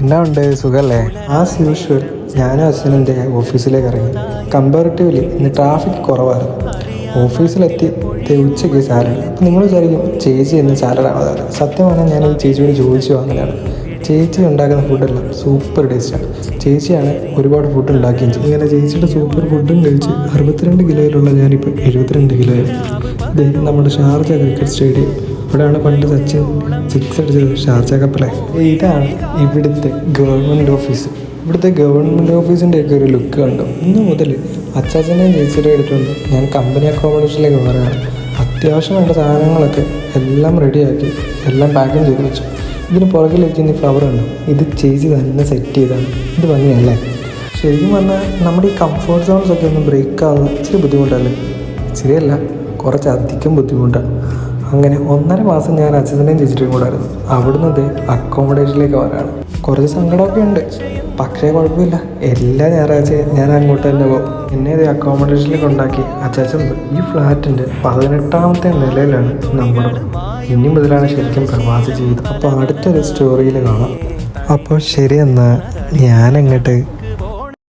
എന്നാ ഉണ്ട്, സുഖല്ലേ? ആസ് യൂഷ്വൽ ഞാനും അച്ഛനും എൻ്റെ ഓഫീസിലേക്ക് ഇറങ്ങി. കമ്പാരിറ്റീവ്ലി ഇന്ന് ട്രാഫിക് കുറവായിരുന്നു. ഓഫീസിലെത്തി ഉച്ചയ്ക്ക് സാലഡ്. അപ്പം നിങ്ങൾ വിചാരിക്കും ചേച്ചി എന്ന് സാലഡാണോ തരാം. സത്യം പറഞ്ഞാൽ ഞാനത് ചേച്ചിയോട് ചോദിച്ചു വാങ്ങലാണ്. ചേച്ചി ഉണ്ടാക്കുന്ന ഫുഡെല്ലാം സൂപ്പർ ടേസ്റ്റാണ്. ചേച്ചിയാണ് ഒരുപാട് ഫുഡ് ഉണ്ടാക്കുകയും ചെയ്യും. ഇങ്ങനെ ചേച്ചിയുടെ സൂപ്പർ ഫുഡും കഴിച്ച് 62 കിലോയിലുള്ള ഞാനിപ്പോൾ 72 കിലോയാണ്. ഇത് നമ്മുടെ ഷാർജ ക്രിക്കറ്റ് സ്റ്റേഡിയം. ഇവിടെയാണ് പണ്ട് സച്ചിൻ 6 അടിച്ചത് ഷാർജ കപ്പിലെ. ഇതാണ് ഇവിടുത്തെ ഗവൺമെൻറ് ഓഫീസ്. ഇവിടുത്തെ ഗവൺമെൻറ് ഓഫീസിൻ്റെയൊക്കെ ഒരു ലുക്ക് കണ്ടു. ഇന്ന് മുതൽ അച്ചാച്ചനെയും ചേച്ചിയുടെ എടുത്തുകൊണ്ട് ഞാൻ കമ്പനി അക്കോമഡേഷനിലേക്ക് മാറുകയാണ്. അത്യാവശ്യം വേണ്ട സാധനങ്ങളൊക്കെ എല്ലാം റെഡിയാക്കി എല്ലാം പാക്കിങ് ചെയ്ത് വെച്ചു. ഇതിന് പുറകിലേക്ക് ഇനി ഫ്ലവർ ഉണ്ട്. ഇത് ചേച്ചി തന്നെ സെറ്റ് ചെയ്താണ്. ഇത് ഭംഗിയല്ലേ? ശരിക്കും പറഞ്ഞാൽ നമ്മുടെ ഈ കംഫർട്ട് സോൺസൊക്കെ ഒന്ന് ബ്രേക്ക് ആവുന്ന ഇച്ചിരി ബുദ്ധിമുട്ടല്ലേ? ഇച്ചിരിയല്ല, കുറച്ചധികം ബുദ്ധിമുട്ടാണ്. അങ്ങനെ 1.5 മാസം ഞാൻ അച്ഛൻ്റെയും ചേച്ചിയുടെയും കൂടെ ആയിരുന്നു. അവിടുന്ന് ഇത് അക്കോമഡേഷനിലേക്ക് വരാണ്. കുറച്ച് സങ്കടമൊക്കെ ഉണ്ട്, പക്ഷേ കുഴപ്പമില്ല. എല്ലാ ഞായറാഴ്ചയും ഞാൻ അങ്ങോട്ട് തന്നെ പോകും. എന്നെ ഇത് അക്കോമഡേഷനിലേക്ക് ഉണ്ടാക്കി അച്ചാച്ചൻ. ഈ ഫ്ലാറ്റിൻ്റെ 18ാമത്തെ നിലയിലാണ് നമ്മൾ. ഇനി മുതലാണ് ശരിക്കും പ്രവാസി ജീവിതം. അപ്പോൾ അടുത്തൊരു സ്റ്റോറിയിൽ കാണാം. അപ്പോൾ ശരി, എന്നാൽ ഞാനങ്ങോട്ട്